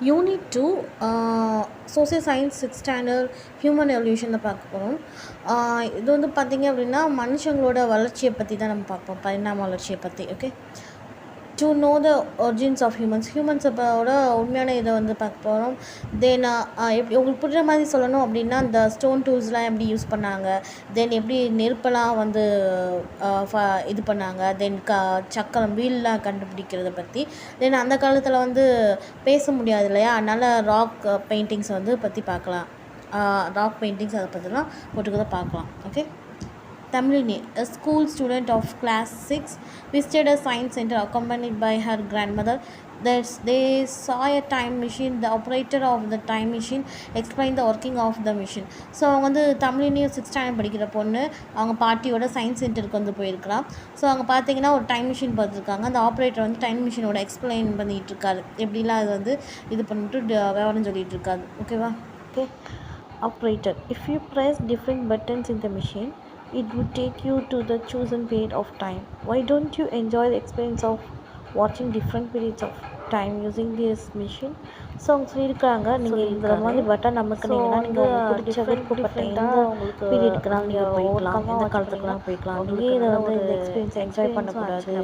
Unit 2 social science 6th standard human எவல்யூஷனில் பார்க்க போகிறோம். இது வந்து பார்த்திங்க அப்படின்னா மனுஷங்களோட வளர்ச்சியை பற்றி தான் நம்ம பார்ப்போம், பரிணாம வளர்ச்சியை பற்றி. Okay, to know the origins of ஹியூமன்ஸோட உண்மையான இதை வந்து பார்க்க போகிறோம். தென் எப்படி உங்களுக்கு புரிகிற மாதிரி சொல்லணும் அப்படின்னா, இந்த ஸ்டோன் டூல்ஸ்லாம் எப்படி யூஸ் பண்ணாங்க, தென் எப்படி நெருப்பெல்லாம் வந்து இது பண்ணாங்க, தென் சக்கரம் வீல்லாம் கண்டுபிடிக்கிறத பற்றி. தென் அந்த காலத்தில் வந்து பேச முடியாது இல்லையா, அதனால் ராக் பெயிண்டிங்ஸ் வந்து பற்றி பார்க்கலாம். ராக் பெயிண்டிங்ஸ் அதை பற்றிலாம் போட்டுக்கிறத பார்க்கலாம். Okay, Tamilini, a school student of class 6, visited a science center accompanied by her grandmother. They saw a time machine. The operator of the time machine explained the working of the machine. So அவங்க வந்து Tamilini 6th standard படிக்கிற பொண்ணு அவங்க பாட்டியோட science சென்டருக்கு வந்து போயிருக்கலாம். So அவங்க பார்த்தீங்கன்னா ஒரு டைம் மிஷின் பார்த்துருக்காங்க. அந்த ஆப்ரேட்டர் வந்து டைம் மிஷினோட எக்ஸ்பிளைன் பண்ணிகிட்டு இருக்காரு, எப்படிலாம் அது வந்து இது பண்ணிட்டு விவரம் சொல்லிகிட்டு இருக்காரு. ஓகேவா? Okay, operator, if you press different buttons in the machine, it would take you to the chosen period of time. Why don't you enjoy the experience of watching different periods of time using this machine? So அவங்க சொல்லியிருக்காங்க, நீங்கள் இந்த மாதிரி button நமக்குனீங்கன்னா நீங்கள் உங்களுக்கு பிடிச்ச விருப்பப்பட்ட எந்த பீரியடுக்குலாம் நீங்கள் போய்க்கலாம், எந்த காலத்துக்குலாம் போய்க்கலாம், நீங்கள் இதை வந்து இந்த எக்ஸ்பீரியன்ஸ் என்ஜாய் பண்ணக்கூடாது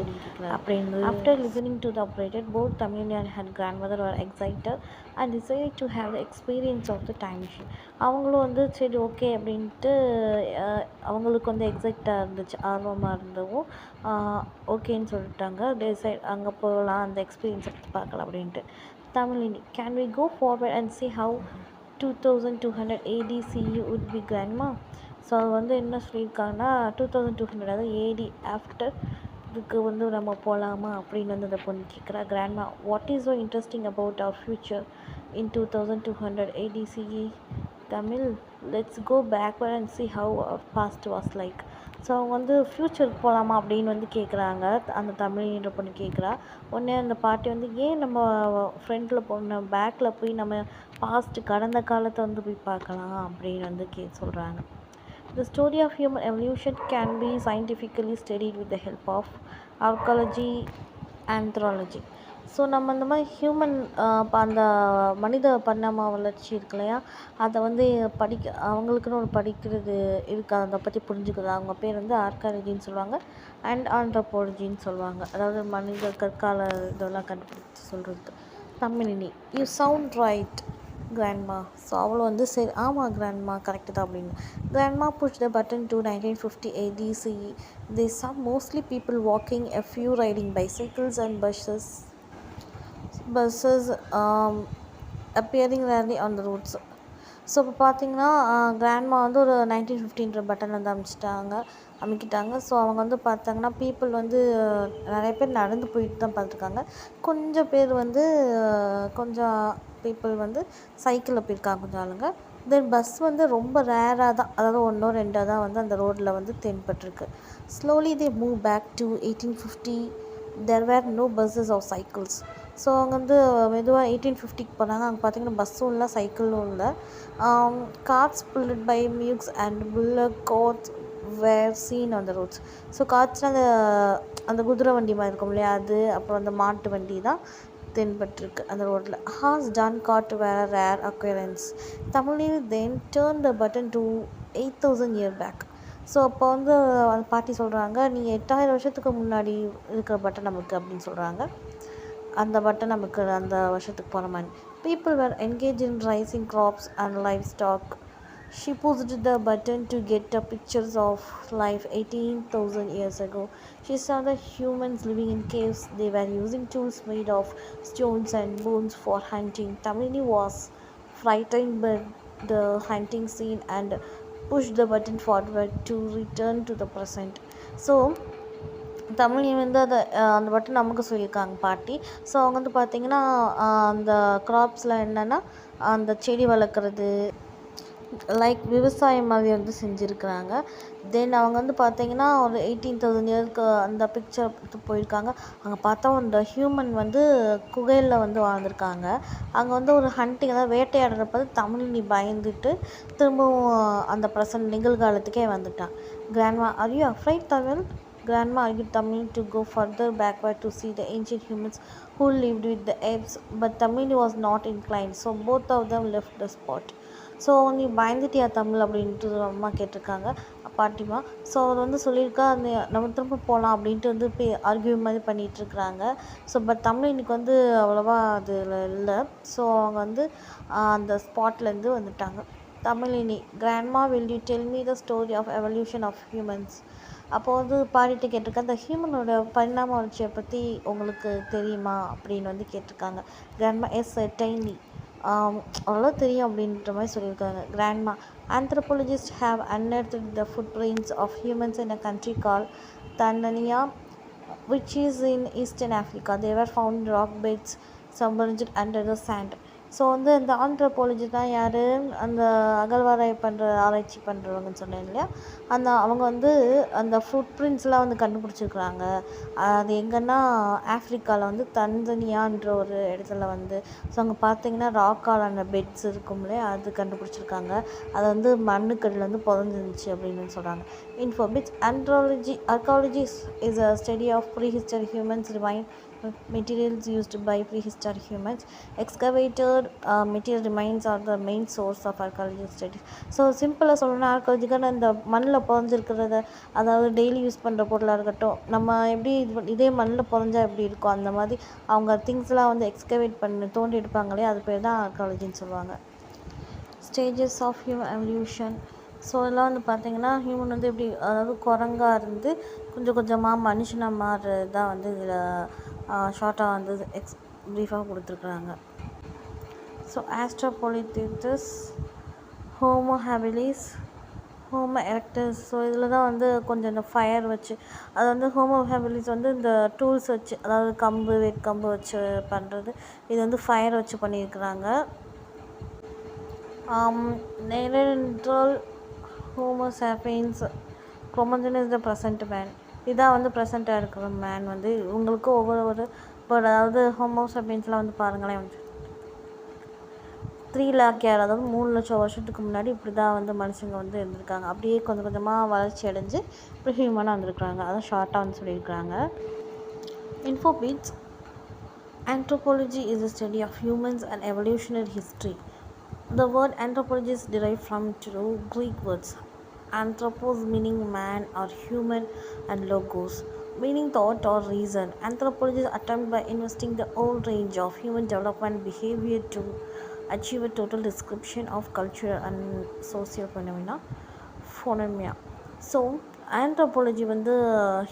அப்படின்னு. After listening to the operator, both Tamil and her grandmother are excited and decide to have the experience of the time machine. அவங்களும் வந்து சரி ஓகே அப்படின்ட்டு அவங்களுக்கு வந்து எக்ஸைட்டாக இருந்துச்சு, ஆர்வமாக இருந்தவும் ஓகேன்னு சொல்லிட்டாங்க. டிசைட் அங்கே போகலாம், அந்த எக்ஸ்பீரியன்ஸை பற்றி பார்க்கலாம் அப்படின்ட்டு. Tamilini, can we go forward and see how 2200 AD CE would be, grandma? So அது வந்து என்ன சொல்லியிருக்காங்கன்னா 2200 அதாவது ஏடி ஆஃப்டர் இதுக்கு வந்து நம்ம போகலாமா அப்படின்னு வந்து அந்த பொண்ணு கேட்குறா. Grandma, what is so interesting about our future in 2200 AD CE? Tamil, let's go backward and see how our past was like. So அவங்க வந்து ஃப்யூச்சருக்கு போகலாமா அப்படின்னு வந்து கேட்குறாங்க. அந்த தமிழ்ன்ற பொண்ணு கேட்குறா. உடனே அந்த பாட்டி வந்து ஏன் நம்ம ஃப்ரண்ட்டில் போன பேக்கில் போய் நம்ம பாஸ்ட்டு கடந்த காலத்தை வந்து போய் பார்க்கலாம் அப்படின்னு வந்து சொல்கிறாங்க. The story of human evolution can be scientifically studied with the help of archaeology, anthropology. So நம்ம இந்த மாதிரி ஹியூமன் அந்த மனித பரிணாம வளர்ச்சி இருக்கு இல்லையா, அதை வந்து அவங்களுக்குன்னு ஒரு படிக்கிறது இருக்குது, அதை பற்றி புரிஞ்சுக்கிறது. அவங்க பேர் வந்து ஆர்காலஜின்னு சொல்லுவாங்க அண்ட் ஆந்த்ரோபாலஜின்னு சொல்லுவாங்க, அதாவது மனித கற்கால இதெல்லாம் கண்டுபிடிச்சி சொல்கிறது. Tamizhini, you sound right grandma. So அவளை வந்து சரி ஆமாம் கிராண்ட்மா கரெக்டு தான் அப்படின்னு. Grandma push the button to 1950 AD CE. They saw mostly people walking, a few riding bicycles and buses appearing rarely on the roads. So இப்போ பார்த்தீங்கன்னா grandma வந்து ஒரு 1950 பட்டன் வந்து அமைக்கிட்டாங்க. ஸோ அவங்க வந்து பார்த்தாங்கன்னா பீப்புள் வந்து நிறைய பேர் நடந்து போயிட்டு தான் பார்த்துருக்காங்க. கொஞ்சம் பேர் வந்து கொஞ்சம் பீப்புள் வந்து சைக்கிளில் போயிருக்காங்க கொஞ்சம் ஆளுங்க. தென் பஸ் வந்து ரொம்ப ரேராக தான், அதாவது 1 or 2 தான் வந்து அந்த ரோட்டில் வந்து தென்பட்டிருக்கு. Slowly they move back to 1850. There were no buses or cycles. So அவங்க வந்து மெதுவாக 1850க்கு போனாங்க. அங்கே பார்த்தீங்கன்னா பஸ்ஸும் இல்லை, சைக்கிளும் இல்லை. Cars pulled by mules and bullock carts were seen on the roads. So கார்ட்ஸ்னால் அந்த குதிரை வண்டி மாதிரி இருக்கும் இல்லையா, அது அப்புறம் அந்த மாட்டு வண்டி தான் தென்பட்டிருக்கு அந்த ரோட்டில். Horse drawn cart were rare occurrence. தமிழில் then turn the button to 8000 year back. So அப்போ வந்து அந்த பாட்டி சொல்கிறாங்க, நீங்கள் 8000 வருஷத்துக்கு முன்னாடி இருக்கிற பட்டன் நமக்கு அப்படின்னு சொல்கிறாங்க. அந்த பட்டன் நமக்கு அந்த வருஷத்துக்கு போகிற மாதிரி. People were engage in raising crops and livestock. She pushed the button to get the pictures of life 18,000 years ago. She saw the humans living in caves. They were using tools made of stones and bones for hunting. Tamini was frightened by the hunting scene and pushed the button forward to return to the present. So Tamil வந்து அந்த button நமக்கு சொல்லியிருக்காங்க பாட்டி. So அவங்க வந்து பார்த்திங்கன்னா அந்த க்ராப்ஸில் என்னென்னா அந்த செடி வளர்க்குறது லைக் விவசாயம் மாதிரி வந்து செஞ்சுருக்குறாங்க. தென் அவங்க வந்து பார்த்திங்கன்னா ஒரு 18,000 இயருக்கு அந்த பிக்சர் போயிருக்காங்க. அங்கே பார்த்தா அந்த ஹியூமன் வந்து குகையில் வந்து வாழ்ந்துருக்காங்க. அங்கே வந்து ஒரு ஹண்டிங், அதாவது வேட்டையாடுறப்ப தமிழினி பயந்துட்டு திரும்பவும் அந்த ப்ரெசன்ட் நிகழ்காலத்துக்கே வந்துட்டான். Grandma, are you afraid Tamil? Grandma argued Tamil to go further backward to see the ancient humans who lived with the apes, but Tamil was not inclined, so both of them left the spot. So நீ பயந்துட்டியா தமிழ் அப்படின்ட்டு அம்மா கேட்டிருக்காங்க பாட்டிமா. So அவர் வந்து சொல்லியிருக்கா அந்த நம்ம திரும்ப போகலாம் அப்படின்ட்டு வந்து போய் ஆர்கியூ மாதிரி பண்ணிகிட்ருக்குறாங்க. ஸோ பட் தமிழ் இன்றைக்கி வந்து அவ்வளோவா அதில் இல்லை. ஸோ அவங்க வந்து அந்த ஸ்பாட்லேருந்து வந்துட்டாங்க. Tamizhini grandma will you tell me the story of evolution of humans. அப்போ வந்து பாடிட்டு கேட்டிருக்கேன், அந்த ஹியூமனோட பரிணாம வளர்ச்சியை பற்றி உங்களுக்கு தெரியுமா அப்படின்னு வந்து கேட்டிருக்காங்க. கிராண்ட்மா எஸ் டைன்லி, அவ்வளோ தெரியும் அப்படின்ற மாதிரி சொல்லியிருக்காங்க. Grandma anthropologists have unearthed the footprints of humans in a country called Tanzania, which is in eastern Africa. They were found in rock beds submerged under the sand. So வந்து இந்த anthropology தான் யார், அந்த அகழ்வாராய் ஆராய்ச்சி பண்ணுறவங்கன்னு சொன்னேன் இல்லையா, அவங்க வந்து அந்த ஃபுட் பிரிண்ட்ஸ்லாம் வந்து கண்டுபிடிச்சிருக்குறாங்க. அது எங்கன்னா ஆஃப்ரிக்காவில் வந்து தன்சனியான்ற ஒரு இடத்துல வந்து. ஸோ அங்கே பார்த்தீங்கன்னா ராக்காலான பெட்ஸ் இருக்கும் இல்லையா, அது கண்டுபிடிச்சிருக்காங்க. அது வந்து மண்ணுக்கடியில் வந்து புதஞ்சிருந்துச்சு அப்படின்னு சொல்கிறாங்க. Infobits archaeology is a study of prehistoric humans remain materials used by prehistoric humans. Excavated material remains are the main source of archaeology studies. So சிம்பிளாக சொல்லணும்னா ஆர்காலஜிக்கான இந்த மண்ணில் புதஞ்சிருக்கிறத, அதாவது டெய்லி யூஸ் பண்ணுற பொருளாக இருக்கட்டும், நம்ம எப்படி இதே மண்ணில் புதஞ்சா எப்படி இருக்கும் அந்த மாதிரி அவங்க திங்ஸ்லாம் வந்து எக்ஸ்கவேட் பண்ணி தோண்டி எடுப்பாங்களே, அது பேர் தான் ஆர்காலஜின்னு சொல்லுவாங்க. Stages of human evolution. So இதெல்லாம் வந்து பார்த்திங்கன்னா ஹியூமன் வந்து எப்படி, அதாவது குரங்காக இருந்து கொஞ்சம் கொஞ்சமாக மனுஷனாக மாறுறது தான் வந்து இதில் ஷார்ட்டாக வந்து ப்ரீஃபாக கொடுத்துருக்குறாங்க. So Australopithecus, Homo habilis, Homo erectus. So இதில் தான் வந்து கொஞ்சம் இந்த ஃபயர் வச்சு, அது வந்து ஹோமோ ஹேபிலிஸ் வந்து இந்த டூல்ஸ் வச்சு, அதாவது கம்பு வேட்கம்பு வச்சு பண்ணுறது, இது வந்து ஃபயர் வச்சு பண்ணியிருக்கிறாங்க. நேரல் Homo sapiens Cro-Magnons the present man. இதான் வந்து ப்ரெசண்ட்டாக இருக்கிற மேன் வந்து உங்களுக்கு ஒவ்வொரு அதாவது ஹோமோ சாப்பியன்ஸ்லாம் வந்து பாருங்களேன், வந்து 3 lakh year, அதாவது 3 லட்சம் வருஷத்துக்கு முன்னாடி இப்படி தான் வந்து மனுஷங்க வந்து இருந்திருக்காங்க. அப்படியே கொஞ்சம் கொஞ்சமாக வளர்ச்சி அடைஞ்சு இப்படி ஹியூமனாக வந்திருக்கிறாங்க. அதான் ஷார்ட்டாக வந்து சொல்லியிருக்கிறாங்க. இன்ஃபோபீட்ஸ் anthropology is a study of humans and evolutionary history. The word anthropology is derived from two Greek words, anthropos meaning man or human and logos meaning thought or reason. Anthropologists attempt by investing the whole range of human development behavior to achieve a total description of culture and social phenomena. So anthropology வந்து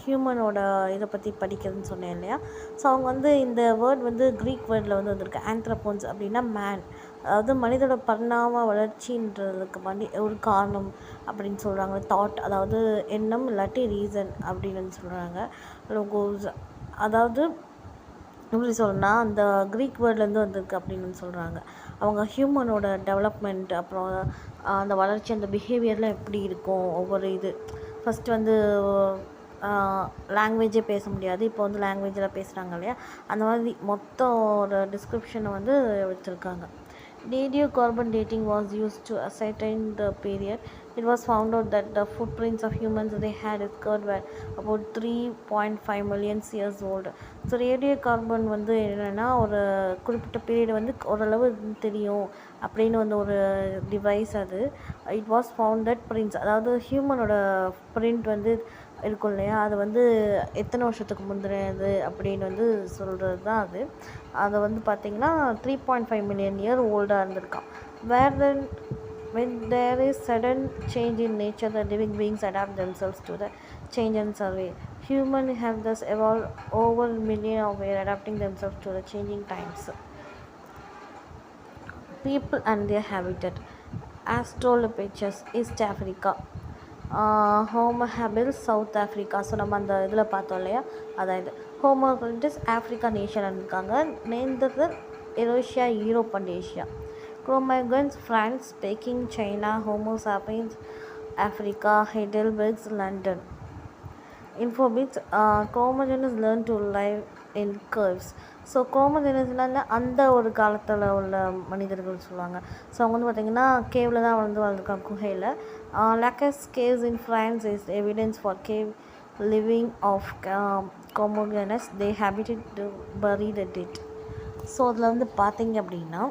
ஹியூமனோட இதை பற்றி படிக்கிறதுன்னு சொன்னேன் இல்லையா. So அவங்க வந்து இந்த word வந்து creek வேர்டில் வந்து வந்திருக்கு. ஆந்த்ரோபோன்ஸ் அப்படின்னா மேன், அதாவது மனிதோட பரிணாம வளர்ச்சின்றதுக்கு ஒரு காரணம் அப்படின்னு சொல்கிறாங்க. தாட், அதாவது எண்ணம் இல்லாட்டி ரீசன் அப்படின்னு சொல்கிறாங்க. லோகோஸ், அதாவது எப்படி சொல்லணும்னா அந்த க்ரீக் வேர்ட்லேருந்து வந்திருக்கு அப்படின்னு சொல்கிறாங்க. அவங்க ஹியூமனோட டெவலப்மெண்ட், அப்புறம் அந்த வளர்ச்சி, அந்த பிஹேவியர்லாம் எப்படி இருக்கும், ஒவ்வொரு இது ஃபஸ்ட்டு வந்து லாங்குவேஜே பேச முடியாது, இப்போ வந்து லாங்குவேஜில் பேசுகிறாங்க இல்லையா, அந்த மாதிரி மொத்தம் ஒரு டிஸ்கிரிப்ஷனை வந்து வச்சுருக்காங்க. Radiocarbon dating was used to ascertain the period. It was found out that the footprints of humans they had discovered were about 3.5 million years old. So radiocarbon வந்து என்னென்னா ஒரு குறிப்பிட்ட பீரியட் வந்து ஓரளவு தெரியும் அப்படின்னு வந்து ஒரு டிவைஸ் அது. It was found that prints, அதாவது ஹியூமனோட பிரிண்ட் வந்து இருக்கும் இல்லையா, அது வந்து எத்தனை வருஷத்துக்கு முந்தினது அப்படின்னு வந்து சொல்கிறது தான் அது. அதை வந்து பார்த்திங்கன்னா 3.5 million year ஓல்டாக இருந்திருக்கான். When there is sudden change in nature, the living beings adapt themselves to the change and survey. Humans have thus evolved over millions of years, adapting themselves to the changing times. People and their habitat. Australopithecus, East Africa. Homo habilis, South so நம்ம அந்த இதில் பார்த்தோம் இல்லையா, அதாவது homo ஹேபில்ஸ் Africa nation இருக்காங்க. நேர்ந்தது Eurasia, Europe and Asia. Cro-Magnons France, Peking China. Homo sapiens Africa, Heidelbergs London. இன்ஃபோபிட்ஸ் Cro-Magnons learn to live in caves. So குரோமோஜெனஸ்னால் அந்த ஒரு காலத்தில் உள்ள மனிதர்கள் சொல்லுவாங்க. ஸோ அவங்க வந்து பார்த்திங்கன்னா கேவில் தான் வந்து வளர்ந்துருக்காங்க, குகையில். Lascaux caves in France is evidence for cave living of Comogenes, they habited to bury the dead. So அதில் வந்து பார்த்தீங்க அப்படின்னா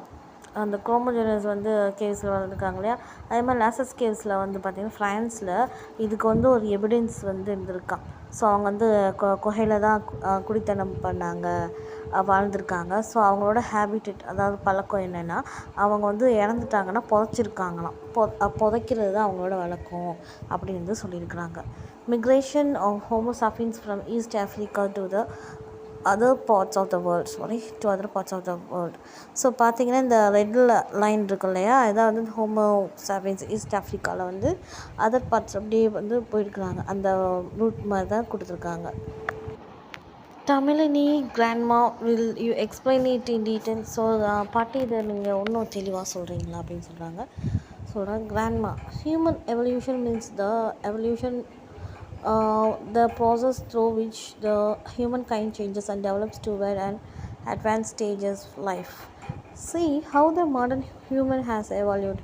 அந்த குரோமோஜெனஸ் வந்து கேவ்ஸில் வளர்ந்துருக்காங்க இல்லையா, அதே மாதிரி லாசஸ் கேவ்ஸில் வந்து பார்த்திங்கன்னா ஃப்ரான்ஸில் இதுக்கு வந்து ஒரு எவிடன்ஸ் வந்து இருந்திருக்கான். ஸோ அவங்க வந்து குகையில் தான் குடித்தனம் பண்ணாங்க, வாழ்ந்திருக்காங்க. ஸோ அவங்களோட ஹேபிட்டட், அதாவது பழக்கம் என்னென்னா, அவங்க வந்து இறந்துட்டாங்கன்னா புதைச்சிருக்காங்களாம். புதைக்கிறது தான் அவங்களோட வழக்கம் அப்படின்னு வந்து சொல்லியிருக்கிறாங்க. Migration of Homo sapiens from East Africa to the other parts of the world, to other parts of the world. So பார்த்தீங்கன்னா இந்த ரெட் லைன் இருக்கு இல்லையா, இதான் வந்து ஹோமோ சாப்பியன்ஸ் ஈஸ்ட் ஆஃப்ரிக்காவில் வந்து அதர் பார்ட்ஸ் அப்படியே வந்து போயிருக்கிறாங்க. அந்த ரூட் மாதிரி தான் கொடுத்துருக்காங்க. Tamizhini grandma will you explain it in detail. So பாட்டி இதை நீங்கள் இன்னும் தெளிவாக சொல்கிறீங்களா அப்படின்னு சொல்கிறாங்க. Grandma, human evolution means the evolution, the process through which the humankind changes and develops toward an advanced stages of life. See how the modern human has evolved.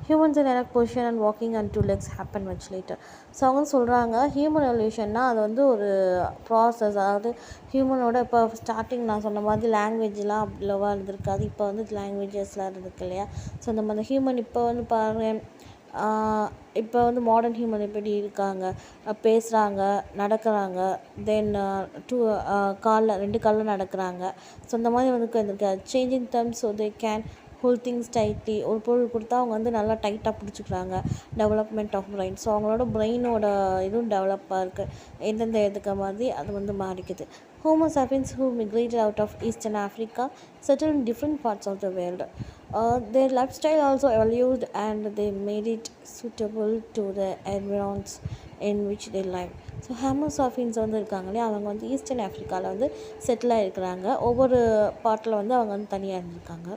Humans in erect position and walking on two legs happen much later. So அவங்க சொல்கிறாங்க human எவல்யூஷன்னா அது வந்து ஒரு process. அதாவது ஹியூமனோட இப்போ starting நான் சொன்ன மாதிரி லாங்குவேஜ்லாம் அவ்வளோவா இருந்திருக்காது. இப்போ வந்து லாங்குவேஜஸ்லாம் இருக்கு இல்லையா. ஸோ அந்த மாதிரி ஹியூமன் இப்போ வந்து பாருங்கள், இப்போ வந்து மாடர்ன் ஹியூமன் எப்படி இருக்காங்க, பேசுகிறாங்க, நடக்கிறாங்க, தென் காலில் 2 காலில் நடக்கிறாங்க. ஸோ இந்த மாதிரி வந்து changing terms. So they can hold things tightly. ஒரு பொருள் கொடுத்தா அவங்க வந்து நல்லா டைட்டாக பிடிச்சிக்கிறாங்க. Development of brain. ஸோ அவங்களோட பிரெயினோட இதுவும் டெவலப்பாக இருக்குது. எந்தெந்த இதுக்கு மாதிரி அது வந்து மாறிக்குது. Homo sapiens who migrated out of Eastern Africa settled in different parts of the world. Their lifestyle also evolved and they made it suitable to the environs in which they live. So homo sapiens வந்து இருக்காங்க இல்லையா, அவங்க வந்து eastern ஆஃப்ரிக்காவில் வந்து settle ஆகிருக்கிறாங்க. ஒவ்வொரு பார்ட்டில் வந்து அவங்க வந்து தனியாக இருந்திருக்காங்க.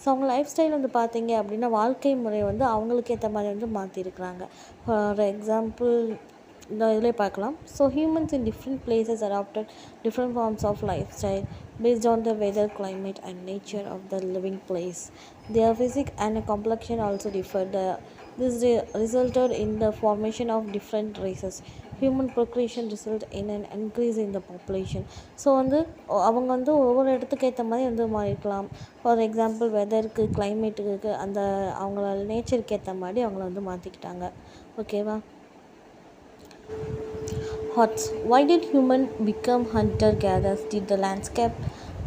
ஸோ அவங்க லைஃப் ஸ்டைல் வந்து பார்த்தீங்க அப்படின்னா வாழ்க்கை முறை வந்து அவங்களுக்கு ஏற்ற மாதிரி வந்து மாற்றிருக்கிறாங்க. ஃபார் எக்ஸாம்பிள் இந்த இதிலே பார்க்கலாம். So humans in different places adapted different forms of lifestyle based on the weather, climate and nature of the living place. Their physique and complexion also differed. This resulted in the formation of different races. Human procreation resulted in an increase in the population. So வந்து அவங்க வந்து ஒவ்வொரு இடத்துக்கு ஏற்ற மாதிரி வந்து மாறிக்கலாம். For example வெதருக்கு, கிளைமேட்டுக்கு, அந்த அவங்கள நேச்சருக்கு ஏற்ற மாதிரி அவங்கள வந்து மாற்றிக்கிட்டாங்க. ஓகேவா. Hordes. Why did human become hunter-gatherers? Did the landscape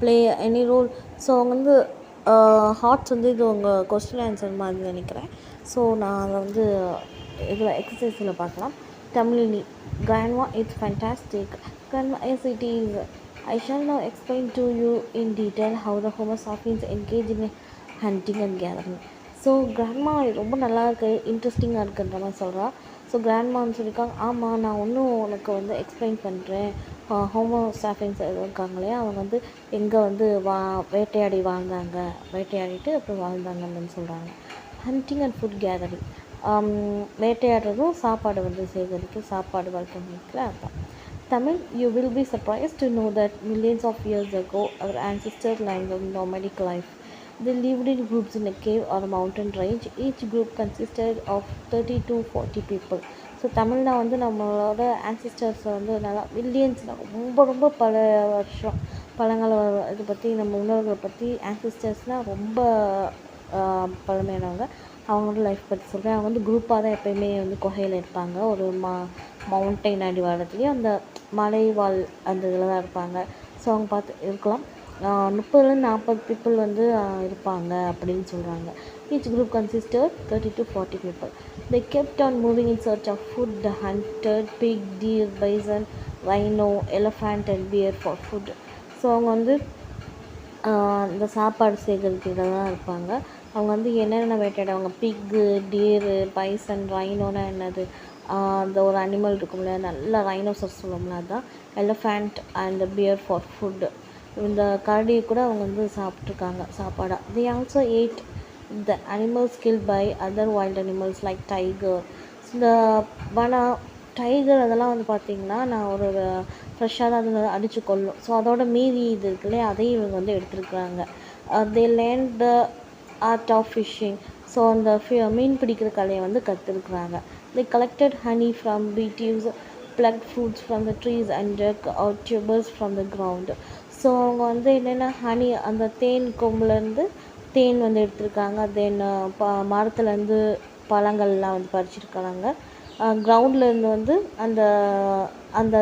play any role? So அவங்க வந்து ஹார்ட்ஸ் வந்து இது உங்கள் கொஸ்டின் ஆன்சர் மாதிரி நினைக்கிறேன். ஸோ நான் அதை வந்து இதில் எக்ஸசைஸில் பார்க்கலாம். Tamizhini, grandma it's fantastic. Grandma yes it is. I shall now explain to you in detail how the Homo sapiens engage in hunting and gathering. So grandma ரொம்ப நல்லா இருக்குது, இன்ட்ரெஸ்டிங்காக இருக்குன்ற மாதிரி சொல்கிறா. ஸோ கிராண்ட்மான்னு சொல்லியிருக்காங்க. ஆமாம், நான் இன்னும் உனக்கு வந்து எக்ஸ்பிளைன் பண்ணுறேன். ஹோமோ சாப்பியன்ஸ் இருக்காங்க இல்லையா, அவங்க வந்து எங்கே வந்து வேட்டையாடி வாழ்ந்தாங்க, வேட்டையாடிட்டு அப்புறம் வாழ்ந்தாங்க அப்படின்னு சொல்கிறாங்க. ஹண்டிங் அண்ட் ஃபுட் கேதரிங், வேட்டையாடுறதும் சாப்பாடு வந்து சேகரித்து சாப்பாடு வளர்க்க முடியல. அதான் Tamil. You will be surprised to know that millions of years ago our ancestors lived a nomadic life. They lived in groups in a cave or a mountain range. Each group consisted of 30 to 40 people. So தமிழ்னா வந்து நம்மளோட ஆன்சிஸ்டர்ஸை வந்து நல்லா மில்லியன்ஸில் ரொம்ப ரொம்ப பல வருஷம் பழங்கால இதை பற்றி நம்ம முன்னோர்களை பற்றி ஆன்சிஸ்டர்ஸ்னால் ரொம்ப பழமையானவங்க. அவங்களோட லைஃப் பற்றி சொல்கிறேன். அவங்க வந்து குரூப்பாக தான் எப்போயுமே வந்து குகையில் இருப்பாங்க. ஒரு மவுண்டைன் அடிவாரத்துலேயும் அந்த மலைவாழ் அந்த இதில் தான் இருப்பாங்க. ஸோ அவங்க பார்த்து இருக்கலாம். 30-40 பீப்புள் வந்து இருப்பாங்க அப்படின்னு சொல்கிறாங்க. Each group consistent 30 to 40 people. They kept on moving in search of food. They hunted pig, deer, bison, rhino, elephant and bear for food. So அவங்க வந்து இந்த சாப்பாடு சேகரிக்கிறதுல தான் இருப்பாங்க. அவங்க வந்து என்னென்ன வேட்டையாடுவாங்க, பிக்கு, டியரு, பைசன், ரைனோனா என்னது, அந்த ஒரு அனிமல் இருக்கும்ல, நல்லா ரைனோசர்ஸ் சொல்லுவோம்ல, அதுதான் elephant and bear for food. இந்த கரடியை கூட அவங்க வந்து சாப்பிட்ருக்காங்க சாப்பாடாக. They also ate the animals killed by other wild animals like tiger. இந்த டைகர் அதெல்லாம் வந்து பார்த்திங்கன்னா நான் ஒரு ஃப்ரெஷ்ஷாக தான் அது அடித்து கொள்ளும். ஸோ அதோட மீதி இது இருக்குல்லையே, அதையும் இவங்க வந்து எடுத்துருக்குறாங்க. They learned the art of fishing. So அந்த மீன் பிடிக்கிற கலையை வந்து கற்றுருக்குறாங்க. They collected honey from beehives. plucked fruits from the trees and dug out tubers from the ground. So அவங்க வந்து என்னென்னா ஹனி அந்த தேன் கொம்புலேருந்து தேன் வந்து எடுத்திருக்காங்க. தென் மரத்துலேருந்து பழங்கள்லாம் வந்து பறிச்சிருக்காங்க. கிரவுண்ட்லேருந்து வந்து அந்த அந்த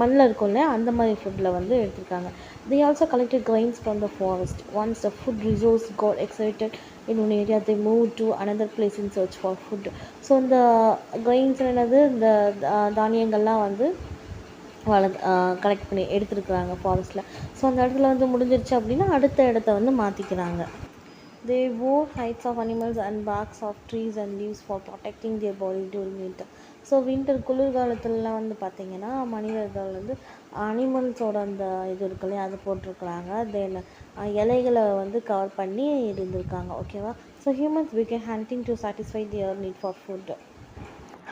மண்ணில் இருக்கும் இல்லையா அந்த மாதிரி ஃபுட்டில் வந்து எடுத்திருக்காங்க. They also collected grains from the forest. Once the food resource got exhausted in one area, they moved to another place in search for food. So இந்த கிரெயின்ஸ் என்னது இந்த தானியங்கள்லாம் வந்து கலெக்ட் பண்ணி எடுத்துருக்குறாங்க ஃபாரஸ்ட்டில். ஸோ அந்த இடத்துல வந்து முடிஞ்சிருச்சு அப்படின்னா அடுத்த இடத்த வந்து மாற்றிக்கிறாங்க. They wore hides of animals and barks of trees and leaves for protecting their body during winter. So குளிர்காலத்துலலாம் வந்து பார்த்திங்கன்னா மனிதர்கள் வந்து அனிமல்ஸோட அந்த இது இருக்கு இல்லையா அது போட்டிருக்கிறாங்க. தென் இலைகளை வந்து கவர் பண்ணி இருந்திருக்காங்க. ஓகேவா. So humans became hunting to satisfy their need for food.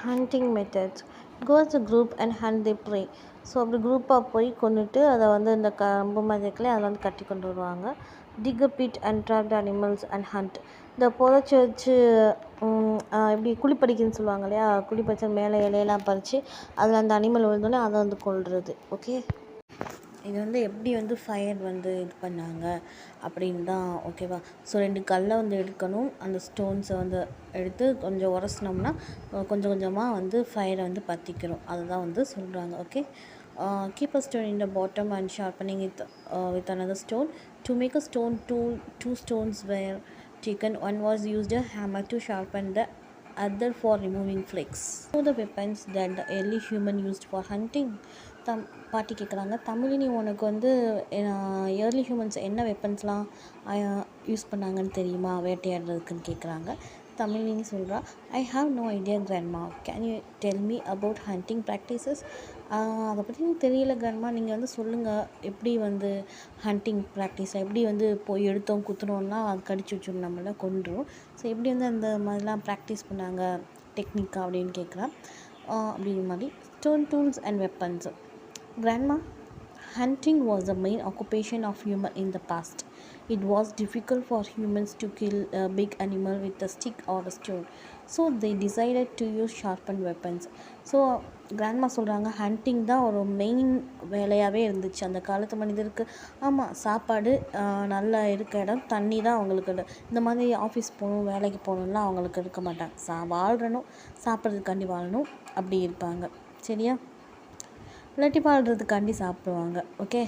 Hunting methods. Go as a group and hunt the prey. So அப்படி குரூப்பாக போய் கொண்டுட்டு அதை வந்து இந்த கம்பு மாதிரி இருக்குல்லையே அதை வந்து கட்டி கொண்டு வருவாங்க. dig a pit and trap the animals and hunt. இந்த புதைச்சி வச்சு எப்படி குழிப்பறிக்குன்னு சொல்லுவாங்க இல்லையா, குழிப்பறிச்சு மேலே இலையெல்லாம் பறித்து அதில் அந்த அனிமல் விழுந்தோடனே அதை வந்து கொள்வது. ஓகே. இது வந்து எப்படி வந்து ஃபயர் வந்து இது பண்ணாங்க அப்படின்னு தான். ஓகேவா. ஸோ 2 கல்லை வந்து எடுக்கணும். அந்த ஸ்டோன்ஸை வந்து எடுத்து கொஞ்சம் உரசினோம்னா கொஞ்சம் கொஞ்சமாக வந்து ஃபயரை வந்து பற்றிக்கிறோம். அதுதான் வந்து சொல்கிறாங்க. Okay. Keep a stone in the bottom and sharpening it with another stone. To make a stone tool, 2 stones were taken. One was used a hammer to sharpen, the other for removing flakes. So the weapons that the early human used for hunting. பாட்டி கேட்குறாங்க, தமிழினி உனக்கு வந்து early humans என்ன வெப்பன்ஸ்லாம் use பண்ணாங்கன்னு தெரியுமா வேட்டையாடுறதுக்குன்னு கேட்குறாங்க. தமிழினி சொல்கிறா, I have no idea grandma, can you tell me about hunting practices. அதை பற்றி எனக்கு தெரியல கிராண்ட்மா, நீங்கள் வந்து சொல்லுங்கள் எப்படி வந்து ஹண்டிங் ப்ராக்டிஸ் எப்படி வந்து போய் எடுத்தோம் குத்துனோன்னா அது கடிச்சு வச்சோம் நம்மள கொண்டுரும். ஸோ எப்படி வந்து அந்த மாதிரிலாம் ப்ராக்டிஸ் பண்ணாங்க டெக்னிக்காக அப்படின்னு கேட்குறேன். அப்படிங்கிற மாதிரி stone tools and weapons. Grandma, hunting was the main occupation of humans in the past. It was difficult for humans to kill a big animal with a stick or a stone. So they decided to use sharpened weapons. So grandma சொல்கிறாங்க, hunting தான் ஒரு main வேலையாகவே இருந்துச்சு அந்த காலத்து மனிதருக்கு. ஆமாம், சாப்பாடு, நல்லா இருக்க இடம், தண்ணி தான் அவங்களுக்கு. இந்த மாதிரி ஆஃபீஸ் போகணும் வேலைக்கு போகணுன்னா அவங்களுக்கு இருக்க மாட்டாங்க. வாழ்கிறணும், சாப்பிட்றதுக்காண்டி வாழணும், அப்படி இருப்பாங்க. சரியா. இல்லாட்டி வாழ்கிறதுக்காண்டி சாப்பிடுவாங்க. Okay.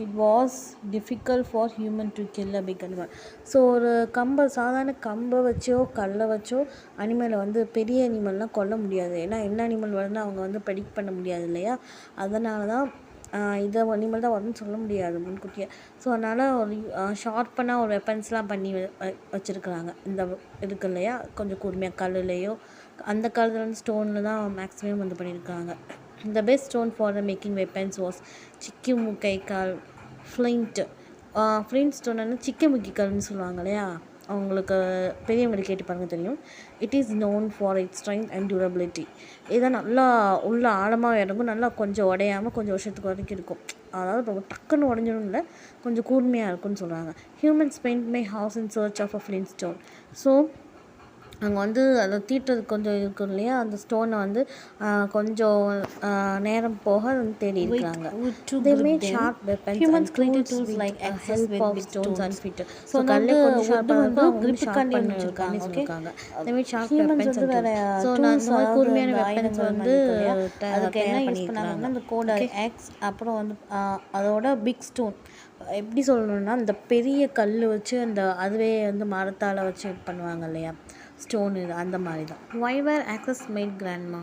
It was difficult for human to kill a big animal. So ஒரு சாதாரண கம்பை வச்சோ கல்லை வச்சோ அனிமலை வந்து பெரிய அனிமல்லாம் கொல்ல முடியாது. ஏன்னா என்ன அனிமல் வருதுன்னு அவங்க வந்து ப்ரெடிக்ட் பண்ண முடியாது இல்லையா. அதனால தான் இதை அனிமல் தான் வரும்னு சொல்ல முடியாது முன்கூட்டியே. ஸோ அதனால் ஒரு ஷார்ப்பனாக ஒரு வெப்பன்ஸ்லாம் பண்ணி வச்சுருக்குறாங்க. இந்த இருக்கு இல்லையா கொஞ்சம் கூர்மையாக கல்லுலேயோ அந்த காலத்தில் வந்து ஸ்டோனில் தான் மேக்ஸிமம் வந்து பண்ணியிருக்காங்க. The best stone for the making weapons was சிக்கிமுக்கைக்கால், ஃப்ளிண்ட். ஃப்ளிண்ட் ஸ்டோன்னு சிக்கிமுக்கிக்கல்னு சொல்லுவாங்க இல்லையா, அவங்களுக்கு பெரியவங்களை கேட்டு பாருங்க தெரியும். It is known for its strength and durability. இதான் நல்லா உள்ள ஆழமாக இறங்கும், நல்லா கொஞ்சம் உடையாமல் கொஞ்சம் வருஷத்துக்கு வரைக்கும் இருக்கும். அதாவது ரொம்ப டக்குன்னு உடஞ்சிடும் இல்லை, கொஞ்சம் கூர்மையாக இருக்கும்னு சொல்கிறாங்க. Human spend my hours in search of a flint stone. So அங்கே வந்து அதை தீட்டுறதுக்கு கொஞ்சம் இருக்கும் இல்லையா, அந்த ஸ்டோனை வந்து கொஞ்சம் நேரம் போக வந்து தேடி இருக்காங்க. They made sharp weapons and tools with the help of stones and feet. So கல்லை கொஞ்சம் ஷார்ப்பாக வந்து grip பண்ணி வச்சுருக்காங்க. Okay. They made sharp weapons and tools. So நான் அந்த மாதிரி கூர்மையான வெப்பன்ஸ் வந்து அதுக்கு என்ன யூஸ் பண்ணாங்கன்னா அந்த கோடை ஆக்ஸ், அப்புறம் வந்து அதோட பிக் ஸ்டோன். எப்படி சொல்லணும்னா இந்த பெரிய கல் வச்சு அந்த அதுவே வந்து மரத்தால் வச்சு இது பண்ணுவாங்க இல்லையா ஸ்டோன், இது அந்த மாதிரி தான். Why were axes made, grandma?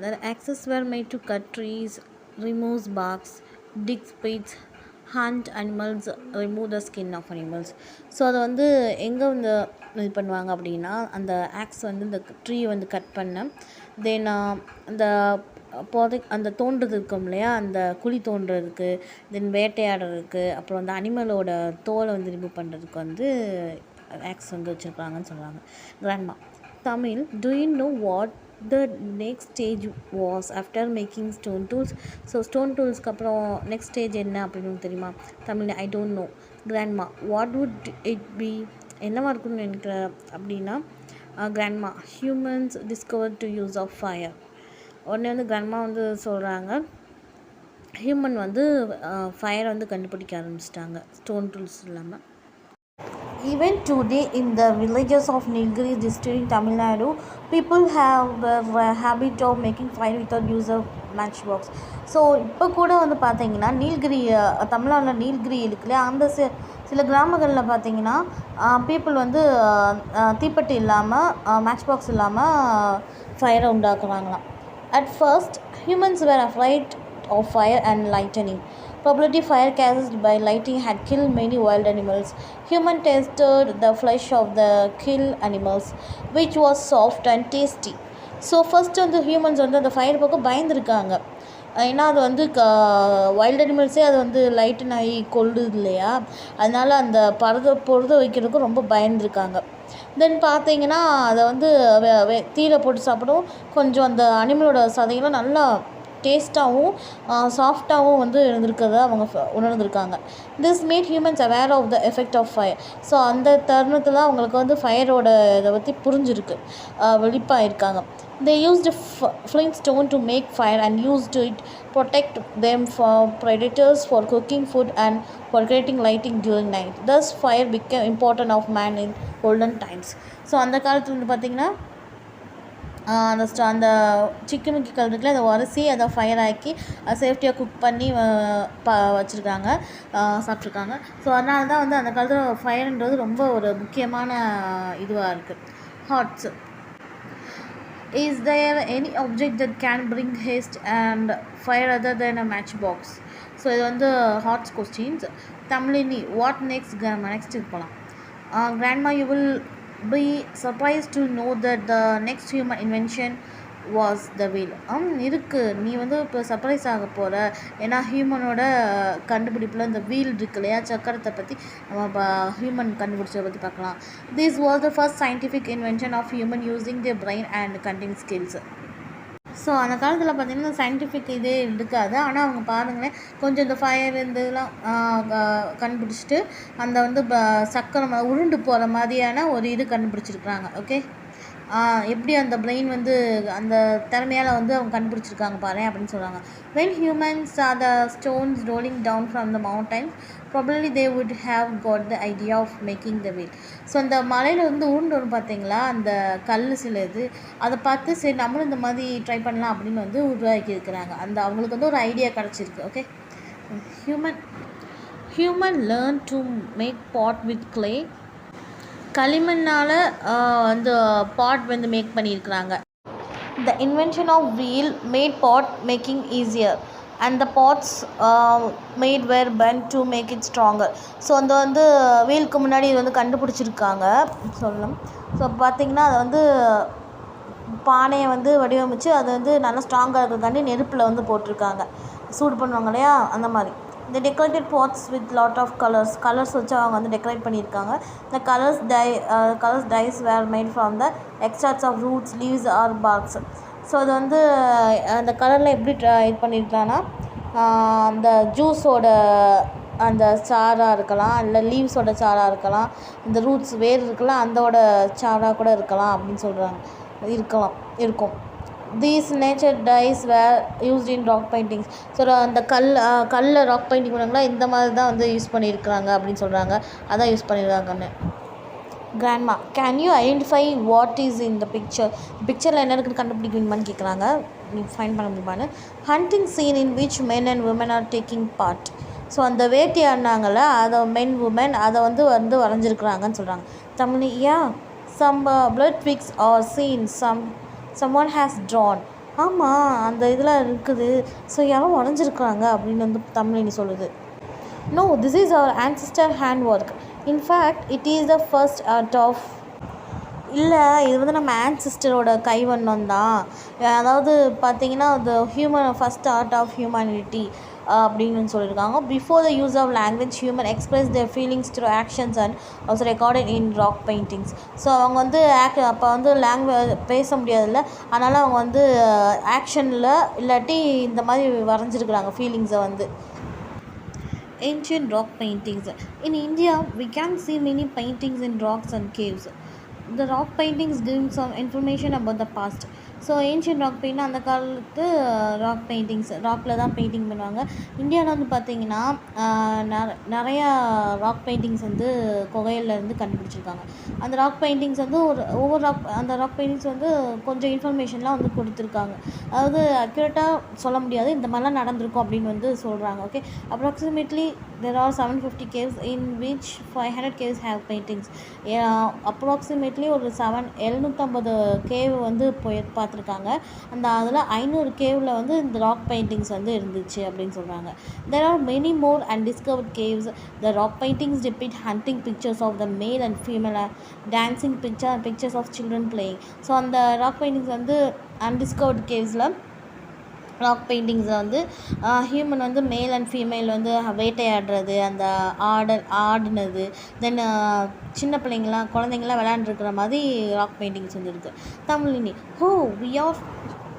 The axes were made to cut trees, remove barks, dig pits, hunt animals, remove the skin of animals. So அதை வந்து எங்கே வந்து இது பண்ணுவாங்க அப்படின்னா அந்த ஆக்ஸ் வந்து இந்த ட்ரீயை வந்து கட் பண்ண, தென் அந்த அந்த தோன்றது இருக்கும் இல்லையா அந்த குழி தோன்றதுக்கு, தென் வேட்டையாடுறதுக்கு, அப்புறம் அந்த அனிமலோட தோலை வந்து ரிமூவ் பண்ணுறதுக்கு வந்து ஆக்ஸ் வந்து வச்சுருக்காங்கன்னு சொல்கிறாங்க. Grandma. Tamil. Do you know what the next stage was after making stone tools? So stone டூல்ஸ்க்கு அப்புறம் நெக்ஸ்ட் ஸ்டேஜ் என்ன அப்படின்னு தெரியுமா? Tamil. I don't know. Grandma. What would it be? என்னவா இருக்குன்னு நினைக்கிற அப்படின்னா grandma. Humans discovered to use of fire. உடனே வந்து கிராண்ட்மா வந்து சொல்கிறாங்க, ஹியூமன் வந்து ஃபயரை வந்து கண்டுபிடிக்க ஆரம்பிச்சிட்டாங்க ஸ்டோன் டூல்ஸ் இல்லாமல். Even today in the villages of Nilgiri district in Tamil Nadu, people have the habit of making fire without use of matchbox. So இப்போ கூட வந்து பார்த்தீங்கன்னா நீல்கிரி, தமிழ்நாட்டில் நீல்கிரி இருக்குல்ல, அந்த சில கிராமங்களில் பார்த்தீங்கன்னா பீப்புள் வந்து தீப்பெட்டி இல்லாமல் மேட்ச் பாக்ஸ் இல்லாமல் ஃபயரை உண்டாக்குறாங்களாம். At first, humans were afraid of fire and lightning. Probably fire caused by lightning had killed many wild animals. Humans tasted the flesh of the killed animals, which was soft and tasty. So first வந்து humans வந்து அந்த fire பக்கம் பயந்துருக்காங்க. ஏன்னா அது வந்து wild அனிமல்ஸே அது வந்து lighten ஆகி கொள்ளுது இல்லையா, அதனால் அந்த பொழுத வைக்கிறதுக்கும் ரொம்ப பயந்துருக்காங்க. தென் பார்த்தீங்கன்னா அதை வந்து தீயில போட்டு சாப்பிடும், கொஞ்சம் அந்த அனிமலோட சதையெல்லாம் நல்லா டேஸ்ட்டாகவும் சாஃப்டாகவும் வந்து இருந்திருக்கிறத அவங்க உணர்ந்திருக்காங்க. This made humans aware of the effect of fire. So அந்த தருணத்தில் அவங்களுக்கு வந்து ஃபயரோட இதை பற்றி புரிஞ்சிருக்கு, வெளிப்பாயிருக்காங்க. They used flintstone to make fire and used it protect them from predators, for cooking food and for creating lighting during night. Thus fire became important of man in olden times. So அந்த காலத்தில் வந்து பார்த்திங்கன்னா அந்த சிக்கமிக்கி கல் இருக்குல்ல, அதை உரசி அதை ஃபயர் ஆக்கி சேஃப்டியாக குக் பண்ணி வச்சுருக்காங்க, சாப்பிட்ருக்காங்க. ஸோ அதனால தான் வந்து அந்த காலத்தில் ஃபயர்ன்றது ரொம்ப ஒரு முக்கியமான இதுவாக இருக்குது. Hats. Is there any object that can bring haste and fire other than a matchbox? So இது வந்து HOTS questions. Tamizhini, what next grandma? Next இது போகலாம். Grandma, you will be surprised to know that the next human invention was the wheel. இருக்குது, நீ வந்து இப்போ surprise ஆக போகிற. ஏன்னா ஹியூமனோட கண்டுபிடிப்பில் இந்த வீல் இருக்கு இல்லையா, சக்கரத்தை பற்றி நம்ம ஹியூமன் கண்டுபிடிச்சதை பற்றி பார்க்கலாம். This was the first scientific invention of human using their brain and cunning skills. So அந்த காலத்தில் பார்த்திங்கன்னா சயின்டிஃபிக் இதே இருக்காது, ஆனால் அவங்க பாருங்களேன் கொஞ்சம் இந்த ஃபயர் இந்த இதெல்லாம் கண்டுபிடிச்சிட்டு அந்த வந்து சக்கரம் உருண்டு போகிற மாதிரியான ஒரு இது கண்டுபிடிச்சிருக்கிறாங்க. ஓகே, எப்படி அந்த பிரெயின் வந்து அந்த திறமையால் வந்து அவங்க கண்டுபிடிச்சிருக்காங்க பாரு அப்படின்னு சொல்கிறாங்க. when humans saw the stones rolling down from the mountains, probably they would have got the idea of making the wheel. So அந்த மலையில் வந்து உருண்டு வரும் பார்த்தீங்களா அந்த கல் சில இது, அதை பார்த்து சரி நம்மளும் இந்த மாதிரி ட்ரை பண்ணலாம் அப்படின்னு வந்து உருவாக்கி இருக்கிறாங்க. அந்த அவங்களுக்கு வந்து ஒரு ஐடியா கிடச்சிருக்கு. Okay, human learn to make pot with clay. களிமண்ணால் அந்த பாட் வந்து மேக் பண்ணியிருக்கிறாங்க. The invention of wheel made pot making easier and the pots made were bent to make it stronger. So அந்த வந்து வீலுக்கு முன்னாடி இது வந்து கண்டுபிடிச்சிருக்காங்க சொல்லணும். ஸோ பார்த்திங்கன்னா அதை வந்து பானையை வந்து வடிவமைச்சு அது வந்து நல்லா ஸ்ட்ராங்காக இருக்கிறதாண்டி நெருப்பில் வந்து போட்டிருக்காங்க, சூடு பண்ணுவாங்க இல்லையா அந்த மாதிரி. The decorated pots with lot of colors வச்சு அவங்க வந்து டெக்கரேட் பண்ணியிருக்காங்க. The colors dyes were made from the extracts of roots, leaves or barks. So அது வந்து அந்த கலரில் எப்படி இது பண்ணியிருக்கலாம்னா அந்த ஜூஸோட அந்த சாராக இருக்கலாம், இல்லை லீவ்ஸோட சாராக இருக்கலாம், இந்த ரூட்ஸ் வேர் இருக்கலாம் அதோட சாராக கூட இருக்கலாம் அப்படின்னு சொல்கிறாங்க, இருக்கும். These nature dyes were used in rock paintings. So அந்த கல்லில் ராக் பெயிண்டிங் பண்ணாங்களா இந்த மாதிரி தான் வந்து யூஸ் பண்ணியிருக்கிறாங்க அப்படின்னு சொல்கிறாங்க, அதான் யூஸ் பண்ணியிருக்காங்கன்னு. Grandma, can you identify what is in the பிக்சரில் என்ன இருக்குன்னு கண்டுபிடிக்கணுமான்னு கேட்குறாங்க, நீ ஃபைன் பண்ண முடியுமான்னு. Hunting scene in which men and women are taking part. So அந்த வேட்டையாடினாங்கள அதை மென் உமன் அதை வந்து வரைஞ்சிருக்கிறாங்கன்னு சொல்கிறாங்க. தமிழ்யா, some blood twigs are seen, someone has drawn. ஆமாம் அந்த இதில் இருக்குது, ஸோ யாரும் வரைஞ்சிருக்காங்க அப்படின்னு வந்து தமிழினி சொல்லுது. No, this is our ancestor handwork. In fact, it is the first art of. இல்லை, இது வந்து நம்ம ஆன்சிஸ்டரோட கைவண்ணம் தான். அதாவது பார்த்திங்கன்னா the first art of humanity அப்படின்னு சொல்லியிருக்காங்க. Before the use of language, human expressed their feelings through actions and also recorded in rock paintings. So அவங்க வந்து அப்போ வந்து பேச முடியாதுல்ல, அதனால் அவங்க வந்து ஆக்ஷனில் இல்லாட்டி இந்த மாதிரி வரைஞ்சிருக்கிறாங்க ஃபீலிங்ஸை வந்து. Ancient rock paintings. In India, we can see many paintings in rocks and caves. The rock paintings give some information about the past. So ancient rock paint அந்த காலத்து ராக் பெயிண்டிங்ஸ் ராக்கில் தான் பெயிண்டிங் பண்ணுவாங்க. இந்தியாவில் வந்து பார்த்திங்கன்னா நிறையா ராக் பெயிண்டிங்ஸ் வந்து குகையிலேருந்து கண்டுபிடிச்சிருக்காங்க. அந்த ராக் பெயிண்டிங்ஸ் வந்து ஒவ்வொரு அந்த ராக் பெயிண்டிங்ஸ் வந்து கொஞ்சம் இன்ஃபர்மேஷன்லாம் வந்து கொடுத்துருக்காங்க. அதாவது அக்யூரேட்டாக சொல்ல முடியாது, இந்த மாதிரிலாம் நடந்திருக்கும் அப்படின்னு வந்து சொல்கிறாங்க. Okay, approximately there are 750 caves in which 500 caves have paintings. Approximately ஒரு 750 கேவ் வந்து பார்த்துருக்காங்க. அதில் 500 கேவில் வந்து இந்த ராக் பெயிண்டிங்ஸ் வந்து இருந்துச்சு அப்படின்னு சொல்கிறாங்க. There are many more undiscovered caves. The rock paintings depict hunting pictures of the male and female, dancing pictures of children playing. So அந்த ராக் பெயிண்டிங்ஸ் வந்து அன்டிஸ்கவர்டு கேவ்ஸில் ராக் பெயிண்டிங்ஸில் வந்து ஹியூமன் வந்து மேல் அண்ட் ஃபீமேல் வந்து வேட்டையாடுறது, அந்த ஆடினது, தென் சின்ன குழந்தைங்களாம் விளையாண்டுருக்கிற மாதிரி ராக் பெயிண்டிங்ஸ் வந்து இருக்குது. Tamizhini we are